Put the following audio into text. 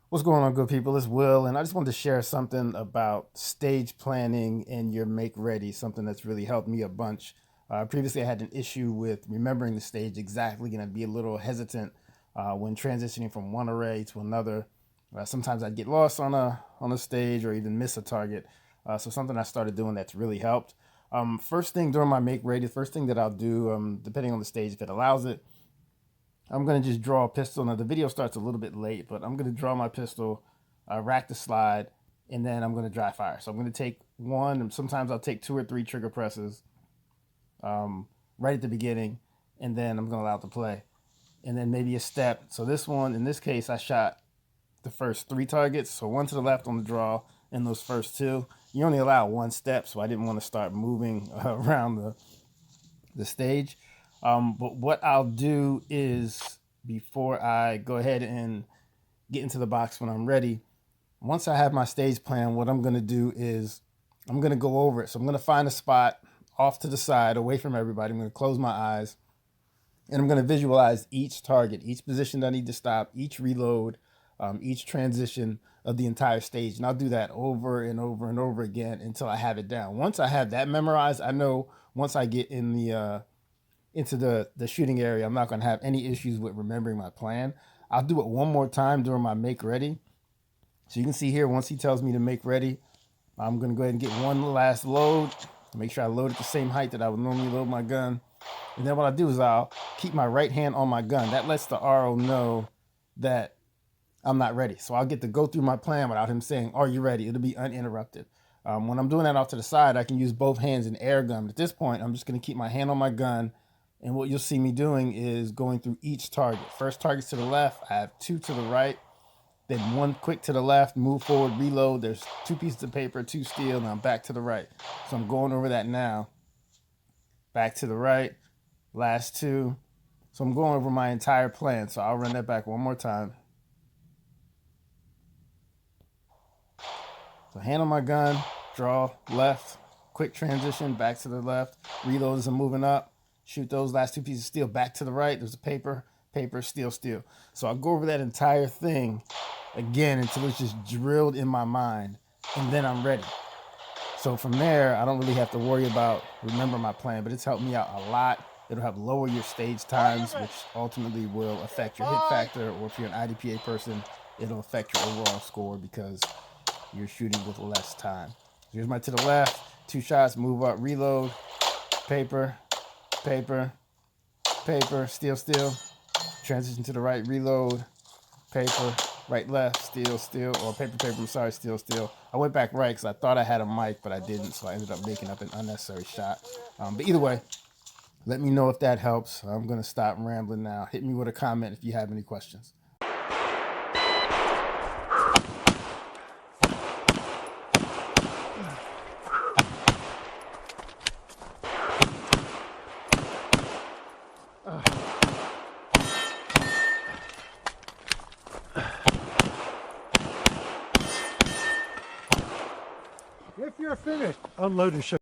What's going on, good people? It's Will, and I just wanted to share something about stage planning and your make ready, something that's really helped me a bunch. Previously, I had an issue with remembering the stage exactly, and I'd be a little hesitant when transitioning from one array to another. Sometimes I'd get lost on a stage or even miss a target. So something I started doing that's really helped. First thing during my make ready, first thing that I'll do, depending on the stage, if it allows it, I'm going to just draw a pistol. Now, the video starts a little bit late, but I'm going to draw my pistol, rack the slide, and then I'm going to dry fire. So I'm going to take one, and sometimes I'll take 2 or 3 trigger presses right at the beginning, and then I'm going to allow it to play. And then maybe a step. So this one, in this case, I shot the first 3 targets. So 1 to the left on the draw, and those first 2. You only allow 1 step, so I didn't want to start moving around the stage. But what I'll do is, before I go ahead and get into the box when I'm ready, once I have my stage plan, what I'm going to do is I'm going to go over it. So I'm going to find a spot off to the side, away from everybody. I'm going to close my eyes, and I'm going to visualize each target, each position that I need to stop, each reload, each transition of the entire stage. And I'll do that over and over and over again until I have it down. Once I have that memorized, I know once I get in into the shooting area, I'm not going to have any issues with remembering my plan. I'll do it one more time during my make ready. So you can see here, once he tells me to make ready, I'm going to go ahead and get one last load. Make sure I load at the same height that I would normally load my gun. And then what I do is I'll keep my right hand on my gun. That lets the RO know that I'm not ready. So I'll get to go through my plan without him saying, "Are you ready?" It'll be uninterrupted. When I'm doing that off to the side, I can use both hands in air gun. But at this point, I'm just going to keep my hand on my gun. And what you'll see me doing is going through each target. First target's to the left. I have 2 to the right. Then 1 quick to the left. Move forward, reload. There's 2 pieces of paper, 2 steel. Now I'm back to the right. So I'm going over that now. Back to the right. Last 2. So I'm going over my entire plan. So I'll run that back one more time. So hand on my gun. Draw left. Quick transition. Back to the left. Reload as I'm moving up. Shoot those last 2 pieces of steel back to the right. There's a paper, steel, steel. So I'll go over that entire thing again until it's just drilled in my mind, and then I'm ready. So from there, I don't really have to worry about remember my plan, but it's helped me out a lot. It'll help lower your stage times, which ultimately will affect your hit factor, or if you're an IDPA person, it'll affect your overall score because you're shooting with less time. Here's my to the left, 2 shots, move up, reload, paper, paper, paper, steel, steel, transition to the right, reload, paper, right, left, steel, steel, or paper, paper, I'm sorry, steel, steel. I went back right because I thought I had a mic, but I didn't, so I ended up making up an unnecessary shot. But either way, let me know if that helps. I'm going to stop rambling now. Hit me with a comment if you have any questions. If you're finished, unload and show.